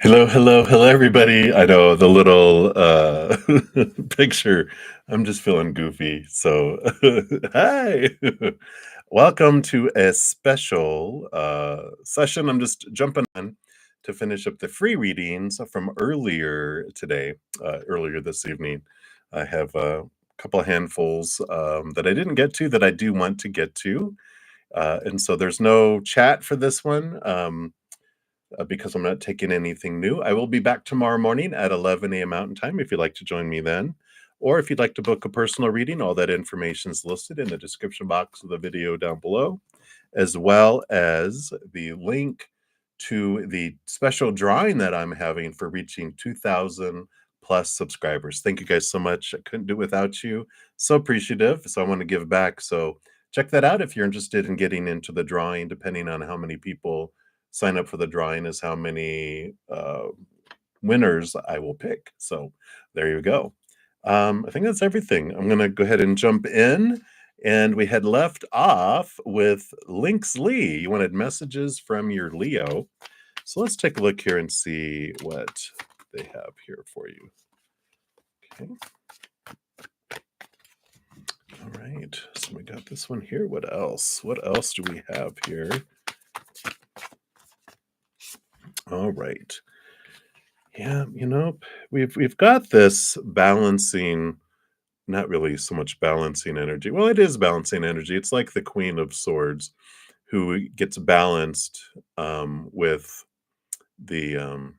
Hello, hello, hello, everybody. I know the little picture. I'm just feeling goofy. So, hi. Welcome to a special session. I'm just jumping on to finish up the free readings from earlier today, earlier this evening. I have a couple of handfuls that I didn't get to that I do want to get to. And so there's no chat for this one. Because I'm not taking anything new. I will be back tomorrow morning at 11 a.m. Mountain Time if you'd like to join me then. Or if you'd like to book a personal reading, all that information is listed in the description box of the video down below, as well as the link to the special drawing that I'm having for reaching 2,000 plus subscribers. Thank you guys so much. I couldn't do it without you. So appreciative. So I want to give back. So check that out if you're interested in getting into the drawing, depending on how many people sign up for the drawing is how many winners I will pick. So there you go. I think that's everything. I'm going to go ahead and jump in. And we had left off with Lynx Lee. You wanted messages from your Leo. So let's take a look here and see what they have here for you. Okay. All right. So we got this one here. What else? What else do we have here? All right. Yeah, we've got this balancing, not really so much balancing energy. Well, it is balancing energy. It's like the Queen of Swords who gets balanced with the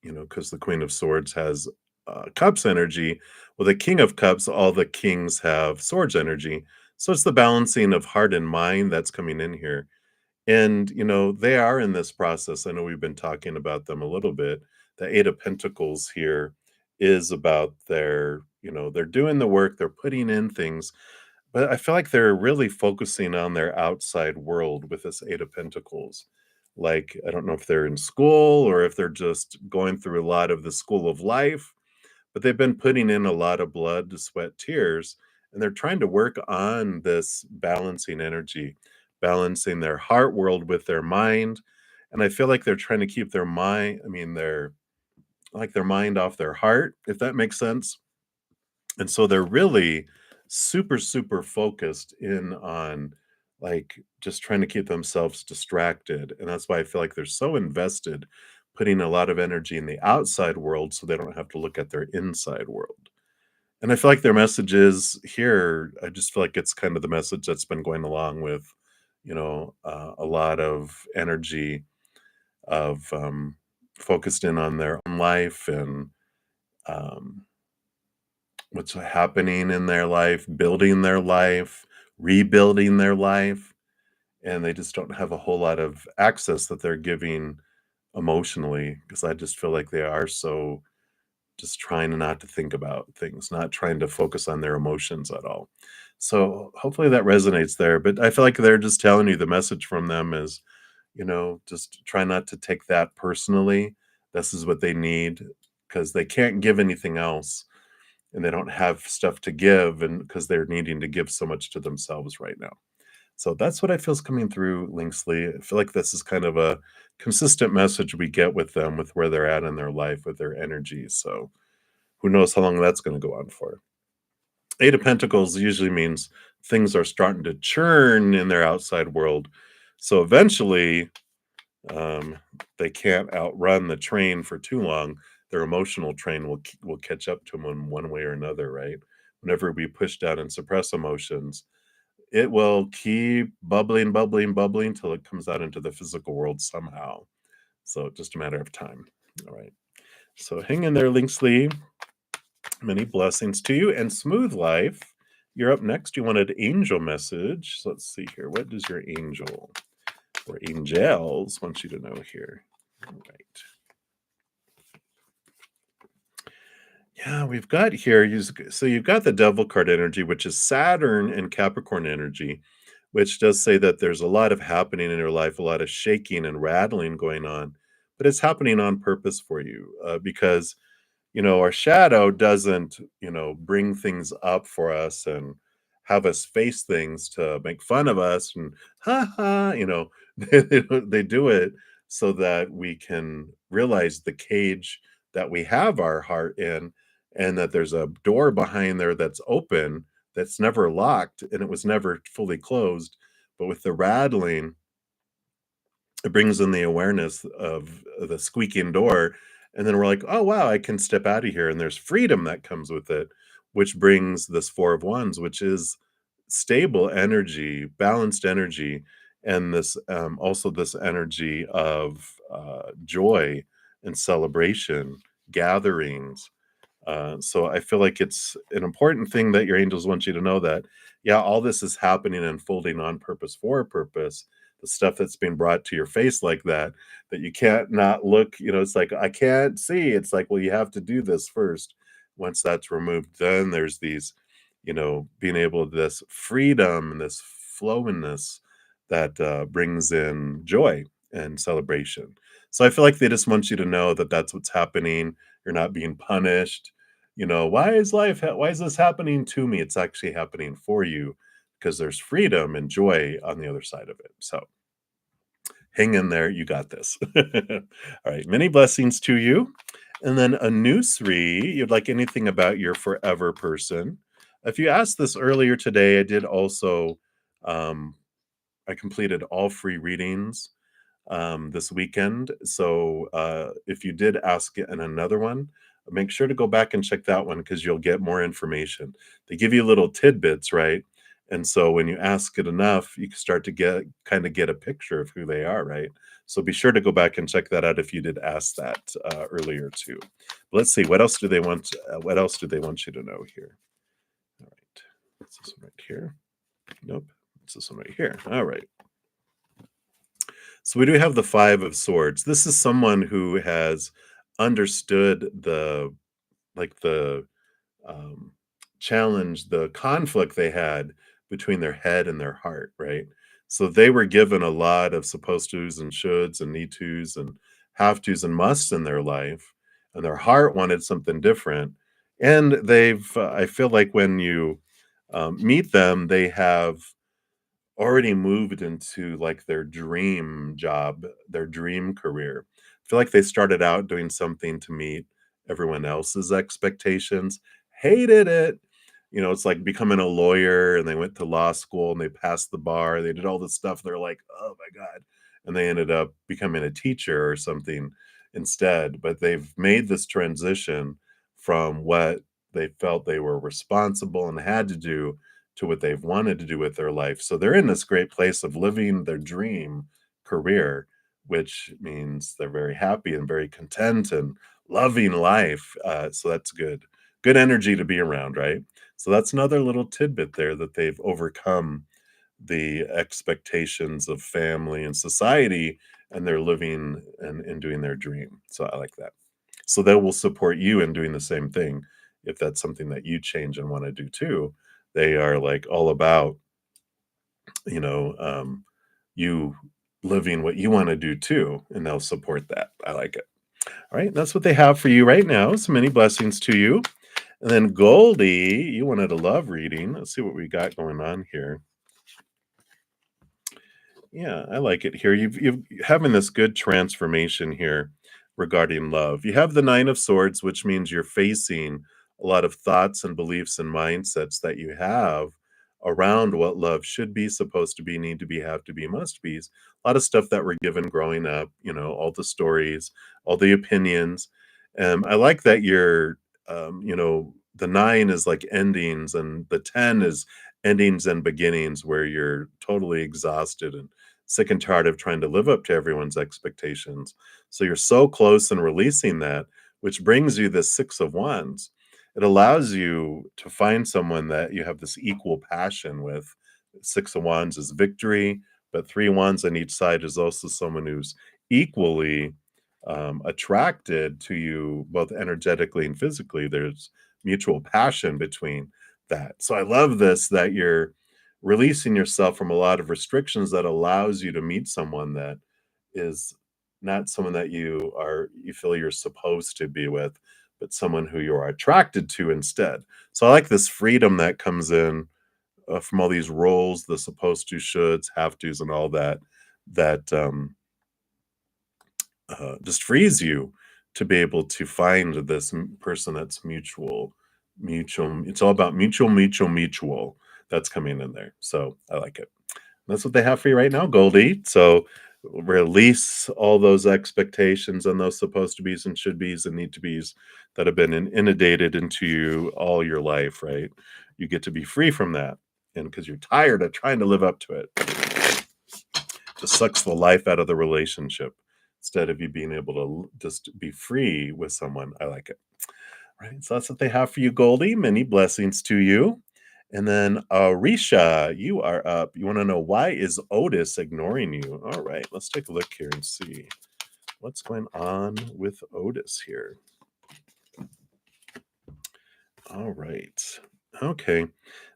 because the Queen of Swords has Cups energy. Well, the King of Cups, all the kings have Swords energy. So it's the balancing of heart and mind that's coming in here. And, they are in this process. I know we've been talking about them a little bit. The Eight of Pentacles here is about they're doing the work, they're putting in things, but I feel like they're really focusing on their outside world with this Eight of Pentacles. Like, I don't know if they're in school or if they're just going through a lot of the school of life, but they've been putting in a lot of blood, sweat, tears, and they're trying to work on this balancing energy, balancing their heart world with their mind. And I feel like they're trying to keep their mind, their mind off their heart, if that makes sense. And so they're really super, super focused in on like just trying to keep themselves distracted. And that's why I feel like they're so invested, putting a lot of energy in the outside world so they don't have to look at their inside world. And I feel like their message is here. I just feel like it's kind of the message that's been going along with, a lot of energy of focused in on their own life and um, what's happening in their life, building their life, rebuilding their life, and they just don't have a whole lot of access that they're giving emotionally because I just feel like they are so just trying not to think about things, not trying to focus on their emotions at all. So hopefully that resonates there, but I feel like they're just telling you the message from them is, just try not to take that personally. This is what they need because they can't give anything else and they don't have stuff to give and because they're needing to give so much to themselves right now. So that's what I feel is coming through Linksley. I feel like this is kind of a consistent message we get with them with where they're at in their life with their energy. So who knows how long that's going to go on for. Eight of Pentacles usually means things are starting to churn in their outside world. So eventually, um, they can't outrun the train for too long. Their emotional train will catch up to them in one way or another, right? Whenever we push down and suppress emotions, it will keep bubbling, bubbling, bubbling till it comes out into the physical world somehow. So just a matter of time. All right. So hang in there, Linksley. Many blessings to you and smooth life. You're up next. You wanted angel message. So let's see here. What does your angel or angels want you to know here? All right. Yeah, we've got here. So you've got the Devil card energy, which is Saturn and Capricorn energy, which does say that there's a lot of happening in your life, a lot of shaking and rattling going on, but it's happening on purpose for you because our shadow doesn't, bring things up for us and have us face things to make fun of us and ha ha, they do it so that we can realize the cage that we have our heart in, and that there's a door behind there that's open, that's never locked, and it was never fully closed. But with the rattling, it brings in the awareness of the squeaking door, and then we're like, "Oh, wow, I can step out of here," and there's freedom that comes with it, which brings this 4 of Wands, which is stable energy, balanced energy, and this, also this energy of, joy and celebration, gatherings, so I feel like it's an important thing that your angels want you to know that, yeah, all this is happening and unfolding on purpose for a purpose. The stuff that's being brought to your face like that, that you can't not look, it's like, I can't see. It's like, well, you have to do this first. Once that's removed, then there's these, being able to this freedom and this flowingness that brings in joy and celebration. So I feel like they just want you to know that that's what's happening. You're not being punished. Why is this happening to me? It's actually happening for you because there's freedom and joy on the other side of it. So hang in there. You got this. All right. Many blessings to you. And then a new Sri, you'd like anything about your forever person. If you asked this earlier today, I did also, um, I completed all free readings this weekend. So if you did ask in another one, make sure to go back and check that one because you'll get more information. They give you little tidbits, right? And so when you ask it enough, you can start to get a picture of who they are, right? So be sure to go back and check that out if you did ask that earlier too. Let's see, what else do they want? What else do they want you to know here? All right, what's this one right here? Nope, it's this one right here. All right. So we do have the 5 of Swords. This is someone who has understood the um, challenge, the conflict they had between their head and their heart, right? So they were given a lot of supposed tos and shoulds and need tos and have tos and musts in their life, and their heart wanted something different. And I feel like when you meet them, they have already moved into like their dream job, their dream career. I feel like they started out doing something to meet everyone else's expectations, hated it. It's like becoming a lawyer and they went to law school and they passed the bar. They did all this stuff. They're like, oh my God. And they ended up becoming a teacher or something instead. But they've made this transition from what they felt they were responsible and had to do to what they've wanted to do with their life. So they're in this great place of living their dream career, which means they're very happy and very content and loving life. So that's good. Good energy to be around, right? So that's another little tidbit there that they've overcome the expectations of family and society and they're living and doing their dream. So I like that. So they will support you in doing the same thing if that's something that you change and want to do too. They are like all about, you know, um, you living what you want to do too, and they'll support that. I like it. All right, that's what they have for you right now. So many blessings to you. And then Goldie, you wanted a love reading. Let's see what we got going on here. Yeah, I like it here. You've having this good transformation here regarding love. You have the 9 of Swords, which means you're facing a lot of thoughts and beliefs and mindsets that you have around what love should be, supposed to be, need to be, have to be, must be. A lot of stuff that we're given growing up, all the stories, all the opinions. I like that the 9 is like endings and the 10 is endings and beginnings where you're totally exhausted and sick and tired of trying to live up to everyone's expectations. So you're so close in releasing that, which brings you this 6 of Wands. It allows you to find someone that you have this equal passion with. 6 of Wands is victory, but 3 wands on each side is also someone who's equally attracted to you, both energetically and physically. There's mutual passion between that. So I love this that you're releasing yourself from a lot of restrictions that allows you to meet someone that is not someone that you feel you're supposed to be with, but someone who you are attracted to instead. So I like this freedom that comes in from all these roles, the supposed to, shoulds, have tos, and all that. That just frees you to be able to find this person that's mutual. It's all about mutual that's coming in there. So I like it. That's what they have for you right now, Goldie. So release all those expectations and those supposed to be's and should be's and need to be's that have been inundated into you all your life, right? You get to be free from that. And because you're tired of trying to live up to it, just sucks the life out of the relationship instead of you being able to just be free with someone. I like it. Right. So that's what they have for you, Goldie. Many blessings to you. And then Arisha, you are up. You want to know why is Otis ignoring you? All right, let's take a look here and see what's going on with Otis here. All right. Okay.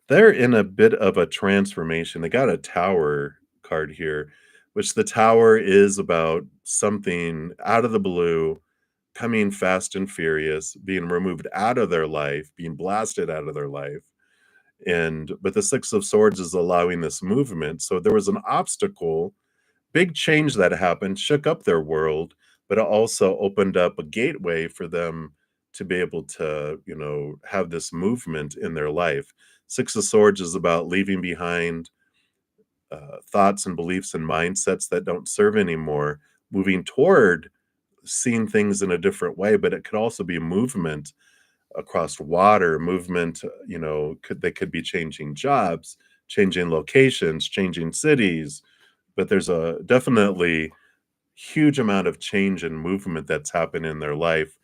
They're in a bit of a transformation. They got a tower card here, which the tower is about something out of the blue coming fast and furious, being removed out of their life, being blasted out of their life. And but the Six of Swords is allowing this movement. So there was an obstacle, big change that happened, shook up their world, but it also opened up a gateway for them to be able to, have this movement in their life. Six of Swords is about leaving behind thoughts and beliefs and mindsets that don't serve anymore, moving toward seeing things in a different way. But it could also be movement across water, movement, they could be changing jobs, changing locations, changing cities, but there's a definitely huge amount of change and movement that's happened in their life.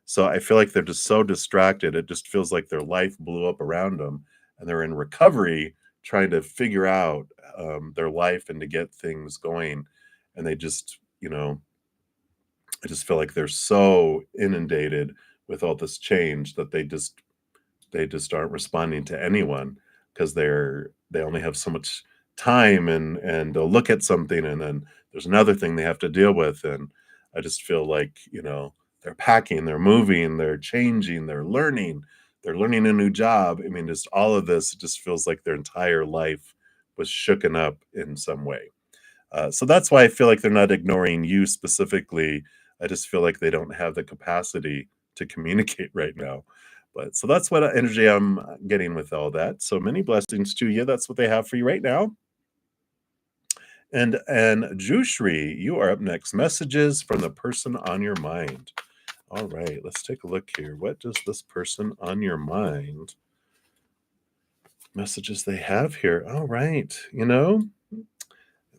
So I feel like they're just so distracted. It just feels like their life blew up around them and they're in recovery trying to figure out their life and to get things going. And they just, I just feel like they're so inundated with all this change that they just aren't responding to anyone because they only have so much time and they'll look at something and then there's another thing they have to deal with. And I just feel like, they're packing, they're moving, they're changing, they're learning a new job. I mean, just all of this, it just feels like their entire life was shooken up in some way. So that's why I feel like they're not ignoring you specifically. I just feel like they don't have the capacity to communicate right now. But so that's what energy I'm getting with all that. So many blessings to you. That's what they have for you right now. And Shri, you are up next. Messages from the person on your mind. All right, let's take a look here. What does this person on your mind messages they have here? All right,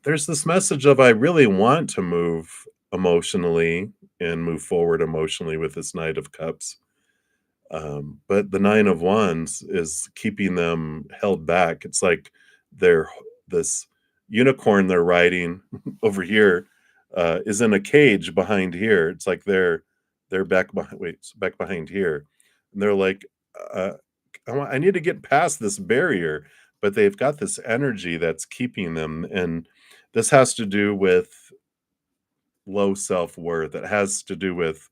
there's this message of I really want to move emotionally and move forward emotionally with this Knight of Cups. But the Nine of Wands is keeping them held back. It's like they're this unicorn they're riding over here is in a cage behind here. It's like they're back behind. Wait, it's back behind here, and they're like, uh, I need to get past this barrier, but they've got this energy that's keeping them, and this has to do with low self worth. It has to do with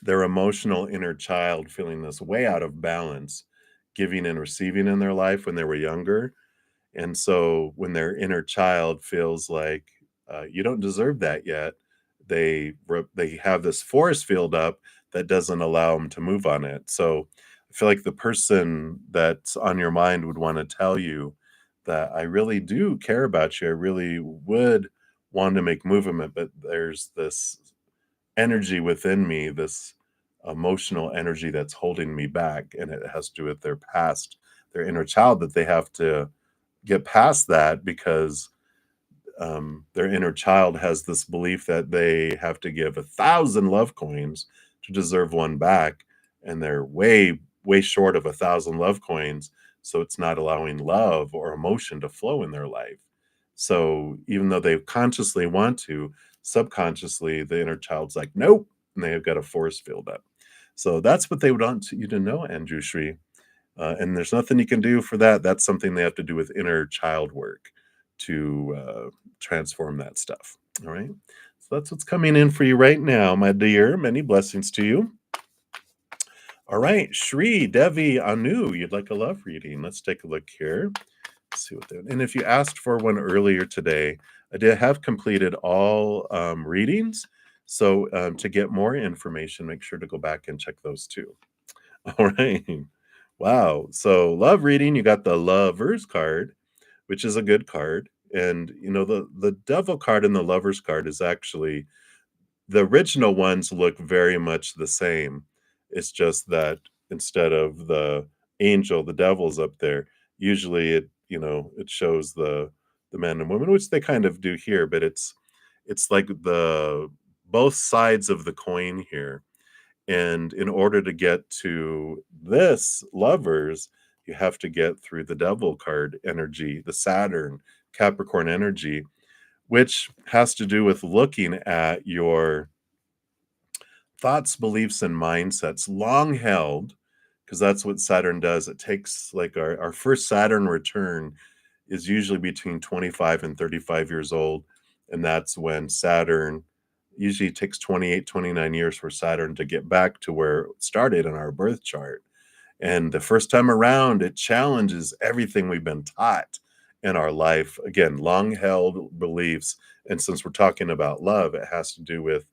their emotional inner child feeling this way out of balance, giving and receiving in their life when they were younger. And so when their inner child feels like you don't deserve that yet, they have this force field up that doesn't allow them to move on it. So I feel like the person that's on your mind would want to tell you that I really do care about you. I really would want to make movement, but there's this energy within me, this emotional energy that's holding me back, and it has to do with their past, their inner child, that they have to get past that because their inner child has this belief that they have to give 1,000 love coins to deserve one back, and they're way short of 1,000 love coins, so it's not allowing love or emotion to flow in their life. So even though they consciously want to, subconsciously the inner child's like nope, and they've got a force field up. So that's what they would want you to know, Andrew Shri. And there's nothing you can do for that. That's something they have to do with inner child work to transform that stuff. All right. So that's what's coming in for you right now, my dear. Many blessings to you. All right. Shri, Devi, Anu, you'd like a love reading. Let's take a look here. Let's see what they're. And if you asked for one earlier today, I did have completed all readings. So to get more information, make sure to go back and check those too. All right. Wow. So love reading, you got the lovers card, which is a good card. And the devil card and the lovers card is actually the original ones look very much the same. It's just that instead of the angel, the devil's up there. Usually it shows the men and women, which they kind of do here, but it's like the both sides of the coin here. And in order to get to this lovers, you have to get through the devil card energy, the Saturn Capricorn energy, which has to do with looking at your thoughts, beliefs, and mindsets long held, because that's what Saturn does. It takes like our first Saturn return is usually between 25 and 35 years old. And that's when Saturn usually takes 28, 29 years for Saturn to get back to where it started in our birth chart. And the first time around, it challenges everything we've been taught in our life. Again, long held beliefs. And since we're talking about love, it has to do with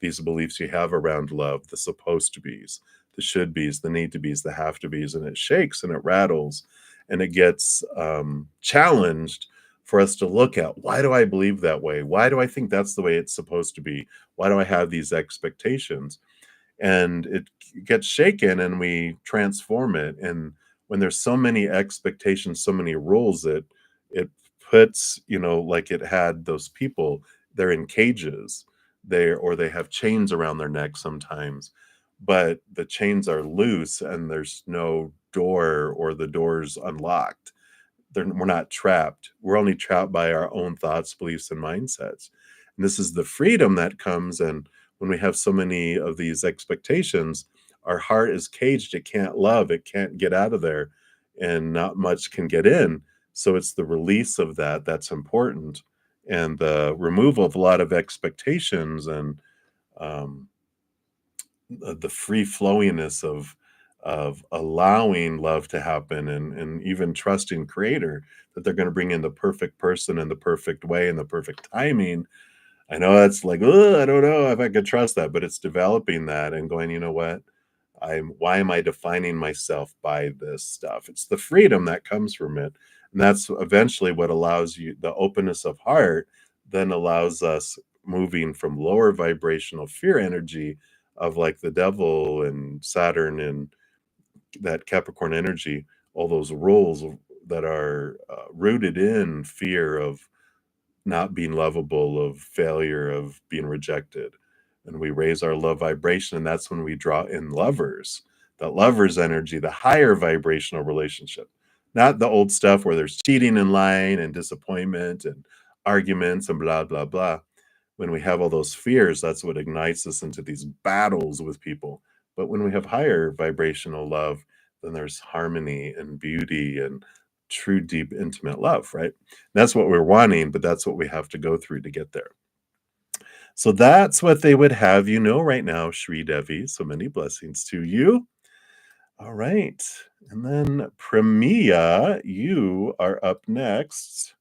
these beliefs you have around love, the supposed to be's, the should be's, the need to be's, the have to be's, and it shakes and it rattles and it gets challenged for us to look at, why do I believe that way? Why do I think that's the way it's supposed to be? Why do I have these expectations? And it gets shaken and we transform it. And when there's so many expectations, so many rules, it puts, like it had those people, they're in cages, they have chains around their neck sometimes, but the chains are loose and there's no door, or the door's unlocked. We're not trapped. We're only trapped by our own thoughts, beliefs, and mindsets. And this is the freedom that comes. And when we have so many of these expectations, our heart is caged. It can't love. It can't get out of there, and not much can get in. So it's the release of that that's important, and the removal of a lot of expectations, and um, the free flowiness of allowing love to happen, and even trusting creator that they're going to bring in the perfect person in the perfect way and the perfect timing. I know that's like, "Ugh, I don't know if I could trust that," but it's developing that and going, you know what? Why am I defining myself by this stuff? It's the freedom that comes from it. And that's eventually what allows you, the openness of heart then allows us moving from lower vibrational fear energy of like the devil and Saturn and that Capricorn energy, all those roles that are rooted in fear of not being lovable, of failure, of being rejected. And we raise our love vibration, and that's when we draw in lovers, that lovers energy, the higher vibrational relationship, not the old stuff where there's cheating and lying and disappointment and arguments and blah, blah, blah. When we have all those fears, that's what ignites us into these battles with people. But when we have higher vibrational love, then there's harmony and beauty and true, deep, intimate love, right? That's what we're wanting, but that's what we have to go through to get there. So that's what they would have you know right now, Shri Devi. So many blessings to you. All right. And then Premia, you are up next.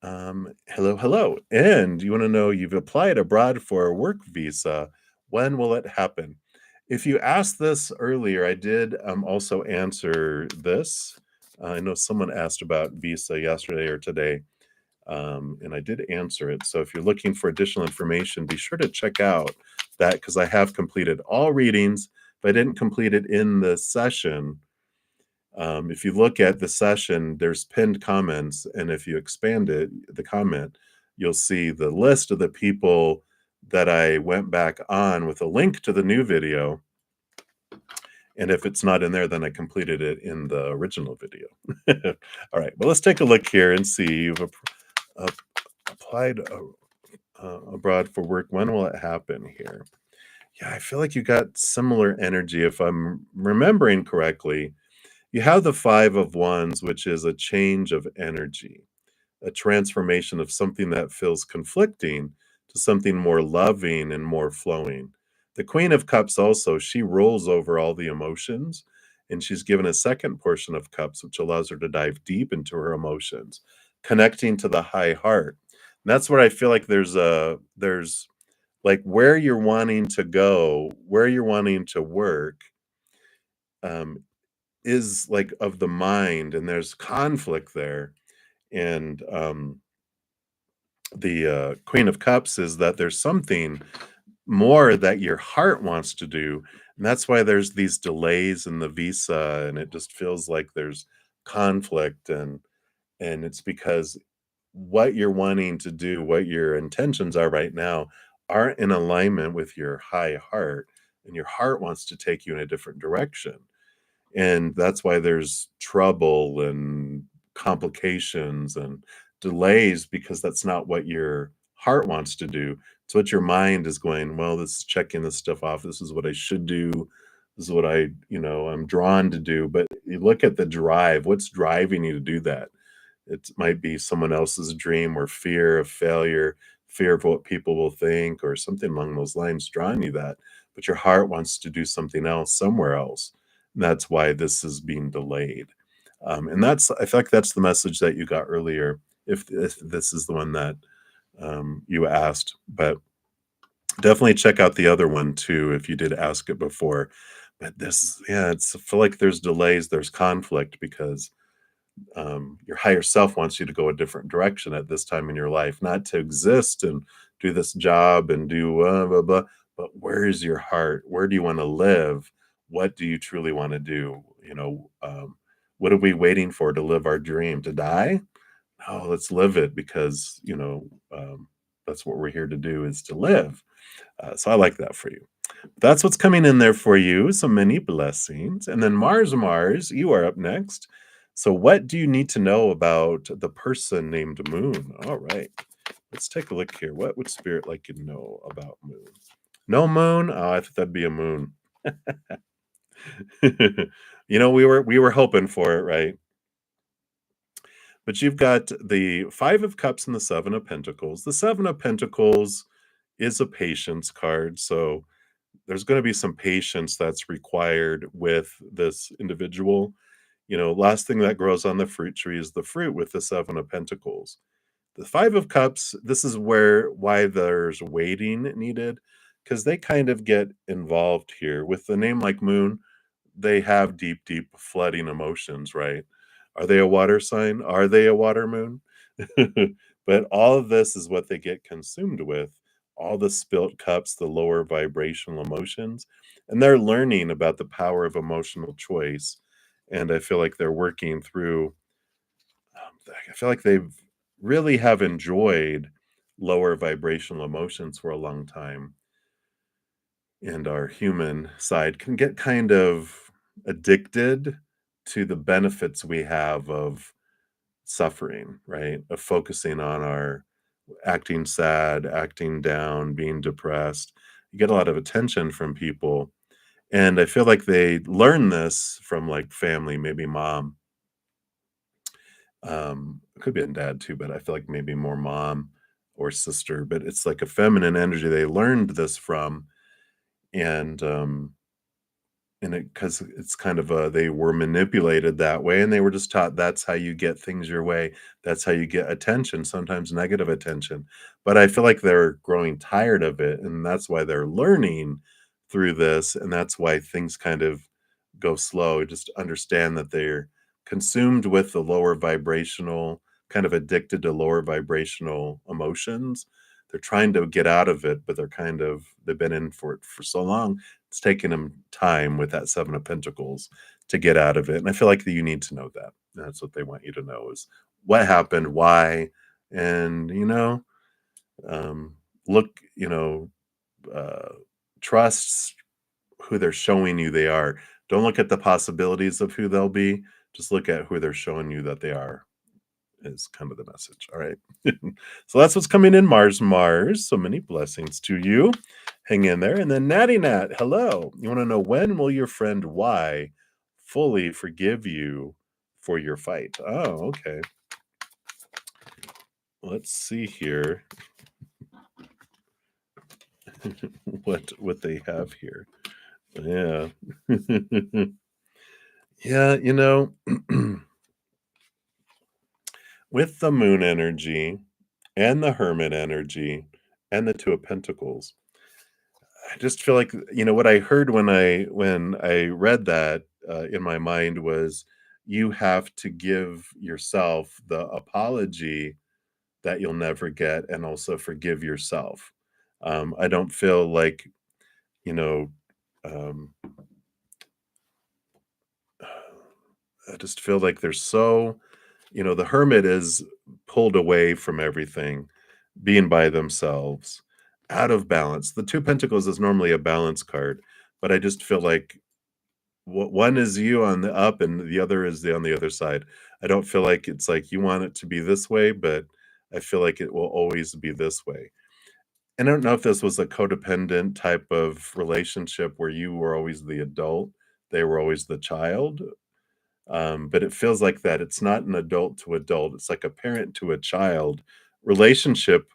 Hello, hello. And you want to know, you've applied abroad for a work visa. When will it happen? If you asked this earlier, I did also answer this. I know someone asked about visa yesterday or today, and I did answer it. So if you're looking for additional information, be sure to check out that, because I have completed all readings. If I didn't complete it in the session, if you look at the session, there's pinned comments, and if you expand it, the comment, you'll see the list of the people that I went back on with a link to the new video. And if it's not in there, then I completed it in the original video. All right, well, let's take a look here and see. You've applied abroad for work. When will it happen here? Yeah, I feel like you got similar energy. If I'm remembering correctly, you have the Five of Wands, which is a change of energy, a transformation of something that feels conflicting to something more loving and more flowing. The Queen of Cups also, she rolls over all the emotions, and she's given a second portion of cups, which allows her to dive deep into her emotions, connecting to the high heart. That's where I feel like there's like where you're wanting to go, where you're wanting to work, um, is like of the mind, and there's conflict there. And the Queen of Cups is that there's something more that your heart wants to do. And that's why there's these delays in the visa, and it just feels like there's conflict. And it's because what you're wanting to do, what your intentions are right now, aren't in alignment with your high heart, and your heart wants to take you in a different direction. And that's why there's trouble and complications and delays, because that's not what your heart wants to do. It's what your mind is going, well, this is checking this stuff off. This is what I should do. This is what I'm drawn to do. But you look at the drive, what's driving you to do that? It might be someone else's dream, or fear of failure, fear of what people will think, or something along those lines drawing you that. But your heart wants to do something else somewhere else. And that's why this is being delayed. And I feel like that's the message that you got earlier, if this is the one that you asked. But definitely check out the other one too if you did ask it before. But yeah, I feel like there's delays, there's conflict, because your higher self wants you to go a different direction at this time in your life, not to exist and do this job and do blah, blah, but where is your heart? Where do you want to live? What do you truly want to do? What are we waiting for to live our dream? To die? No, let's live it, because that's what we're here to do, is to live. So I like that for you. That's what's coming in there for you. So many blessings. And then Mars, you are up next. So, what do you need to know about the person named Moon? All right. Let's take a look here. What would Spirit like you to know about Moon? No moon? Oh, I thought that'd be a moon. We were hoping for it, right? But you've got the Five of Cups and the Seven of Pentacles. The Seven of Pentacles is a patience card. So there's going to be some patience that's required with this individual. Last thing that grows on the fruit tree is the fruit with the Seven of Pentacles. The Five of Cups, this is why there's waiting needed, because they kind of get involved here. With the name like Moon, they have deep, deep flooding emotions, right? Are they a water sign? Are they a water moon? But all of this is what they get consumed with, all the spilt cups, the lower vibrational emotions. And they're learning about the power of emotional choice. And I feel like they're working through, I feel like they've really have enjoyed lower vibrational emotions for a long time. And our human side can get kind of addicted to the benefits we have of suffering, right? Of focusing on our acting sad, acting down, being depressed. You get a lot of attention from people. And I feel like they learn this from like family, maybe mom. It could be a dad too, but I feel like maybe more mom or sister. But it's like a feminine energy they learned this from. And because it's kind of they were manipulated that way, and they were just taught that's how you get things your way. That's how you get attention, sometimes negative attention. But I feel like they're growing tired of it, and that's why they're learning through this, and that's why things kind of go slow. Just understand that they're consumed with the lower vibrational, kind of addicted to lower vibrational emotions. They're trying to get out of it, but they've been in for it for so long. It's taken them time with that Seven of Pentacles to get out of it, and I feel like that you need to know that. That's what they want you to know, is what happened, why, and, um, look, uh, trust who they're showing you they are. Don't look at the possibilities of who they'll be, just look at who they're showing you that they are, is kind of the message, all right? So that's what's coming in, Mars. So many blessings to you. Hang in there. And then Natty Nat, hello. You want to know, when will your friend Y fully forgive you for your fight? Oh, okay. Let's see here what they have here. Yeah. Yeah, with the moon energy, and the Hermit energy and the Two of Pentacles. I just feel like, what I heard when I read that, in my mind was, you have to give yourself the apology that you'll never get and also forgive yourself. I don't feel like, you know, um, I just feel like there's the Hermit is pulled away from everything, being by themselves, out of balance. The Two Pentacles is normally a balance card, but I just feel like one is you on the up and the other is on the other side. I don't feel like it's like you want it to be this way, but I feel like it will always be this way. And I don't know if this was a codependent type of relationship where you were always the adult, they were always the child. But it feels like that. It's not an adult to adult, it's like a parent to a child relationship,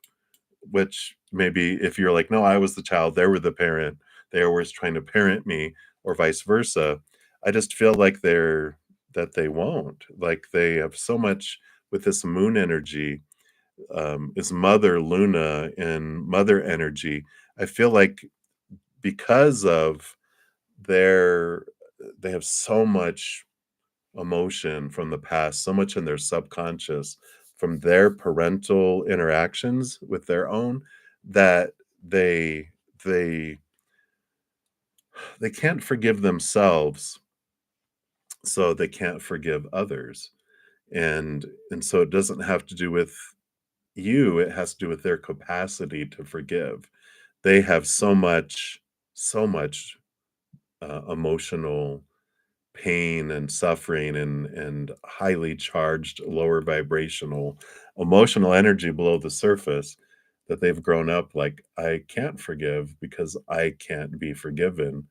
which maybe if you're like, no, I was the child, they were the parent, they were always trying to parent me, or vice versa. I just feel like they won't. Like they have so much with this moon energy, is Mother Luna and Mother energy. I feel like because of their they have so much emotion from the past, so much in their subconscious from their parental interactions with their own, that they they they can't forgive themselves, so they can't forgive others. And so it doesn't have to do with you, it has to do with their capacity to forgive. They have so much emotional pain and suffering and highly charged lower vibrational emotional energy below the surface, that they've grown up like, I can't forgive because I can't be forgiven.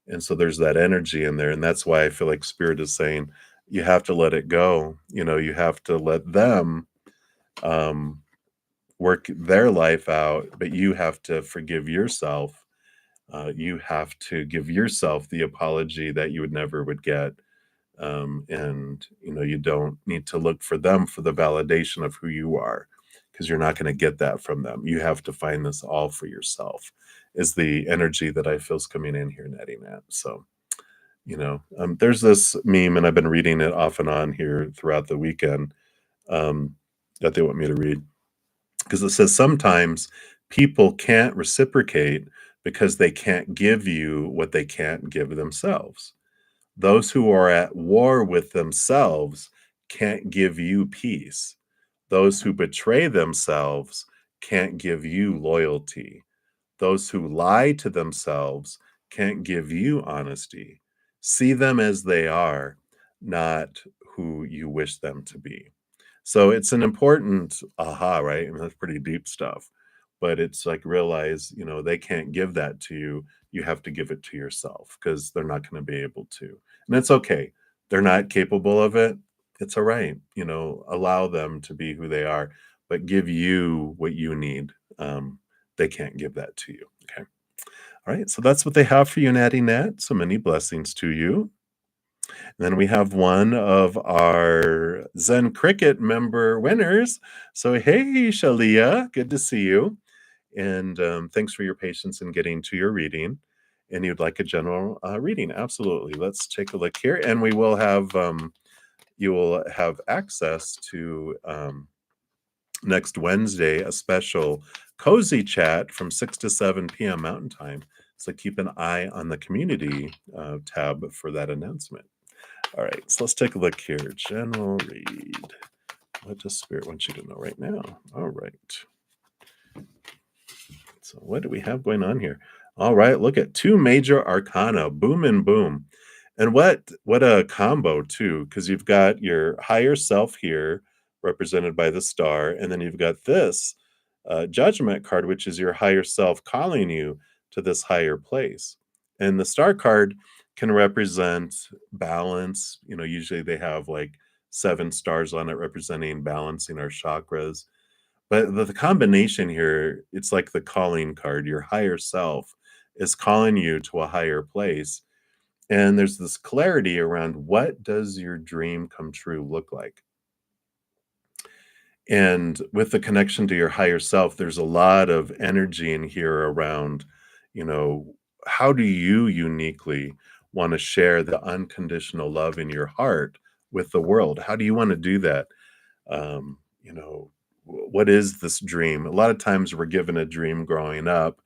And so there's that energy in there, and that's why I feel like spirit is saying you have to let it go. You have to let them um work their life out, but you have to forgive yourself. You have to give yourself the apology that you would never would get. And you don't need to look for them for the validation of who you are, because you're not going to get that from them. You have to find this all for yourself, is the energy that I feel is coming in here, Natty Nat. So there's this meme, and I've been reading it off and on here throughout the weekend, um, that they want me to read, because it says sometimes people can't reciprocate because they can't give you what they can't give themselves. Those who are at war with themselves can't give you peace. Those who betray themselves can't give you loyalty. Those who lie to themselves can't give you honesty. See them as they are, not who you wish them to be. So it's an important aha, right? And that's pretty deep stuff. But it's like, realize, they can't give that to you. You have to give it to yourself, because they're not going to be able to. And it's okay. They're not capable of it. It's all right. Allow them to be who they are, but give you what you need. They can't give that to you. Okay. All right. So that's what they have for you, Natty Nat. So many blessings to you. Then we have one of our Zen Cricket member winners. So, hey, Shalia, good to see you. And thanks for your patience in getting to your reading. And you'd like a general reading. Absolutely. Let's take a look here. And we will have, you will have access to next Wednesday, a special cozy chat from 6 to 7 p.m. Mountain Time. So keep an eye on the community tab for that announcement. All right, so let's take a look here. General read. What does Spirit want you to know right now? All right. So what do we have going on here? All right, look at two major arcana, boom and boom. And what a combo too, because you've got your higher self here represented by the star, and then you've got this judgment card, which is your higher self calling you to this higher place. And the star card can represent balance. Usually they have like 7 stars on it representing balancing our chakras. But the combination here, it's like the calling card. Your higher self is calling you to a higher place. And there's this clarity around, what does your dream come true look like? And with the connection to your higher self, there's a lot of energy in here around, you know, how do you uniquely want to share the unconditional love in your heart with the world? How do you want to do that? You know, what is this dream? A lot of times we're given a dream growing up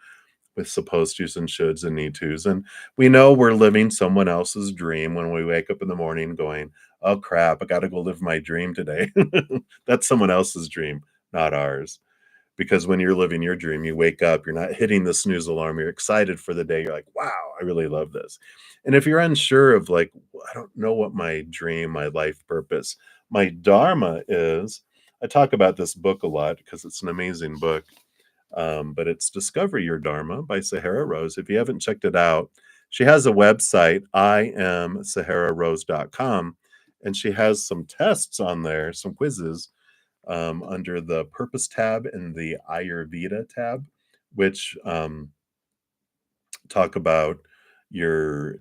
with supposed tos and shoulds and need tos. And we know we're living someone else's dream when we wake up in the morning going, oh crap, I got to go live my dream today. That's someone else's dream, not ours. Because when you're living your dream, you wake up, you're not hitting the snooze alarm, you're excited for the day. You're like, wow, I really love this. And if you're unsure of like, I don't know what my dream, my life purpose, my dharma is, I talk about this book a lot because it's an amazing book, but it's Discover Your Dharma by Sahara Rose. If you haven't checked it out, she has a website, iamsahararose.com, and she has some tests on there, some quizzes under the Purpose tab and the Ayurveda tab, which talk about your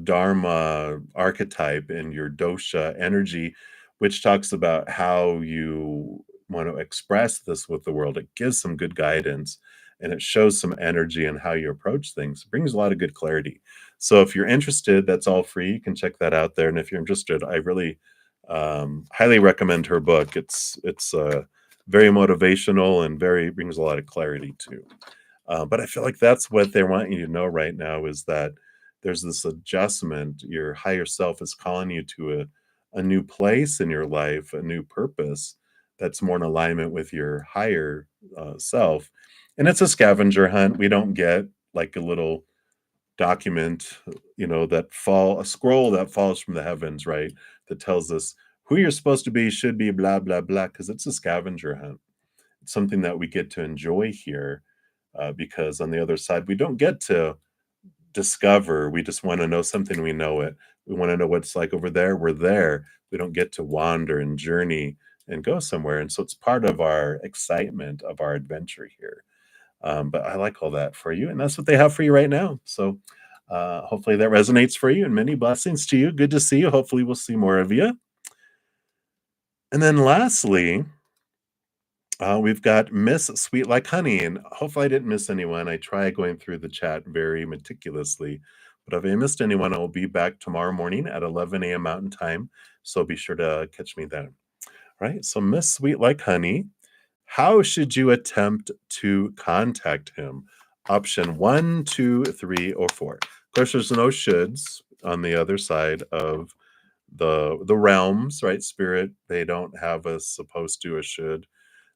Dharma archetype and your dosha energy, which talks about how you want to express this with the world. It gives some good guidance and it shows some energy and how you approach things. It brings a lot of good clarity. So if you're interested, that's all free. You can check that out there. And if you're interested, I really highly recommend her book. It's very motivational and very brings a lot of clarity too. But I feel like that's what they want you to know right now is that there's this adjustment. Your higher self is calling you to a new place in your life, a new purpose that's more in alignment with your higher self. And it's a scavenger hunt. We don't get like a little document, a scroll that falls from the heavens, right? That tells us who you're supposed to be, should be, blah, blah, blah, because it's a scavenger hunt. It's something that we get to enjoy here because on the other side, we don't get to discover. We just want to know something, we know it. We want to know what's like over there. We're there. We don't get to wander and journey and go somewhere. And so it's part of our excitement of our adventure here. But I like all that for you. And that's what they have for you right now. So hopefully that resonates for you and many blessings to you. Good to see you. Hopefully we'll see more of you. And then lastly, we've got Miss Sweet Like Honey, and hopefully I didn't miss anyone. I try going through the chat very meticulously, but if I missed anyone, I will be back tomorrow morning at 11 a.m. Mountain Time, so be sure to catch me then. All right, so Miss Sweet Like Honey, how should you attempt to contact him? Option 1, 2, 3, or 4. Of course, there's no shoulds on the other side of the realms, right? Spirit, they don't have a supposed to, a should.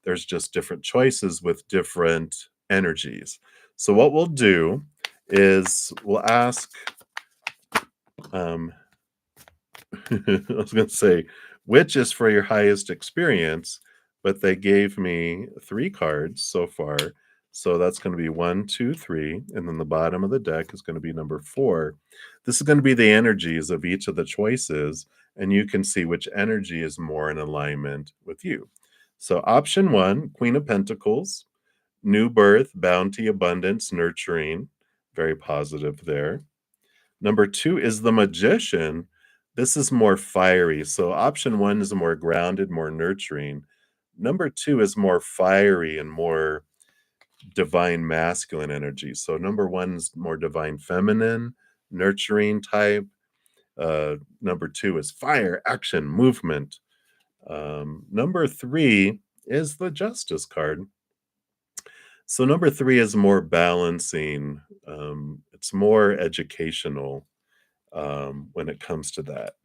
There's just different choices with different energies. So what we'll do is we'll ask, I was going to say, which is for your highest experience, but they gave me 3 cards so far. So that's going to be 1, 2, 3, and then the bottom of the deck is going to be number 4. This is going to be the energies of each of the choices, and you can see which energy is more in alignment with you. So option 1, Queen of Pentacles, new birth, bounty, abundance, nurturing, very positive there. Number 2 is the Magician. This is more fiery. So option 1 is more grounded, more nurturing. Number 2 is more fiery and more divine masculine energy. So number 1 is more divine feminine, nurturing type. Number 2 is fire, action, movement. Number 3 is the Justice card. So number 3 is more balancing. It's more educational when it comes to that.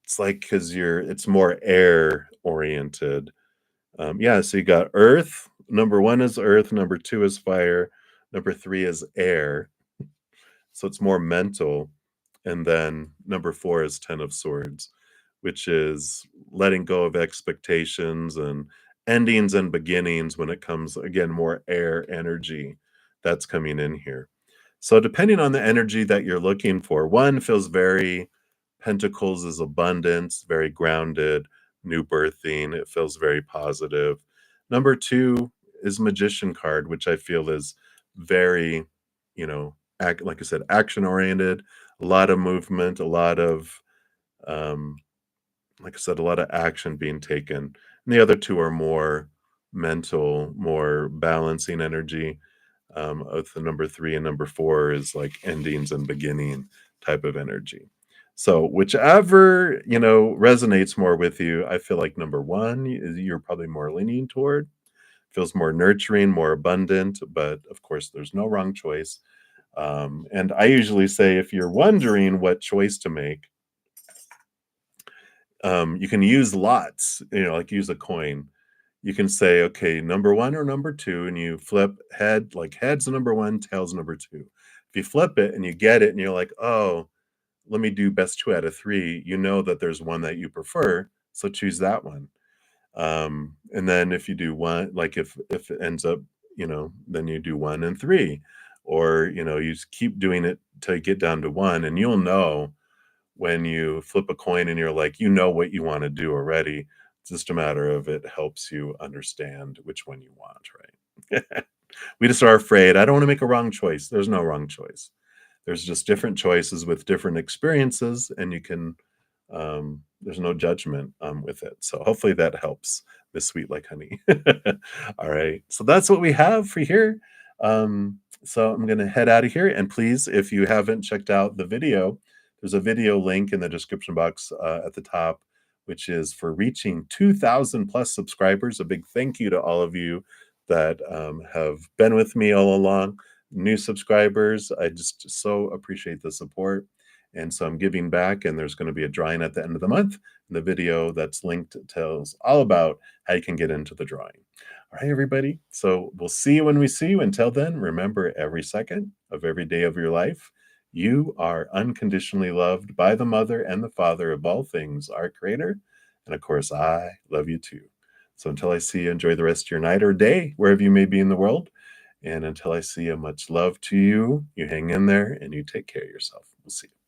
It's like because it's more air oriented. Yeah, so you got Earth. Number 1 is Earth. Number 2 is fire. Number 3 is air. So it's more mental. And then number 4 is 10 of Swords, which is letting go of expectations and endings and beginnings when it comes, again, more air energy that's coming in here. So depending on the energy that you're looking for, 1 feels very Pentacles is abundance, very grounded, new birthing. It feels very positive. Number 2 is Magician card, which I feel is very, like I said, action oriented, a lot of movement, a lot of, like I said, a lot of action being taken. And the other two are more mental, more balancing energy. With the number three and number four is like endings and beginning type of energy. So whichever resonates more with you, I feel like number one you're probably more leaning toward. Feels more nurturing, more abundant, but of course, there's no wrong choice. And I usually say, if you're wondering what choice to make, you can use lots, like use a coin. You can say, okay, number one or number two, and you flip head, like heads number one, tails number two. If you flip it and you get it, and you're like, oh, let me do best two out of three, you know that there's one that you prefer, so choose that one. And then if you do one, like if it ends up, then you do one and three, or you just keep doing it till you get down to one, and you'll know when you flip a coin and you're like, what you want to do already. It's just a matter of it helps you understand which one you want, right? We just are afraid. I don't want to make a wrong choice. There's no wrong choice. There's just different choices with different experiences, and you can there's no judgment with it. So hopefully that helps, Miss Sweet Like Honey. All right. So that's what we have for here. So I'm gonna head out of here. And please, if you haven't checked out the video, there's a video link in the description box at the top, which is for reaching 2,000 plus subscribers. A big thank you to all of you that have been with me all along. New subscribers, I just so appreciate the support. And so I'm giving back, and there's going to be a drawing at the end of the month. And the video that's linked tells all about how you can get into the drawing. All right, everybody. So we'll see you when we see you. Until then, remember, every second of every day of your life, you are unconditionally loved by the mother and the father of all things, our creator. And of course, I love you too. So until I see you, enjoy the rest of your night or day, wherever you may be in the world. And until I see you, much love to you. You hang in there and you take care of yourself. We'll see you.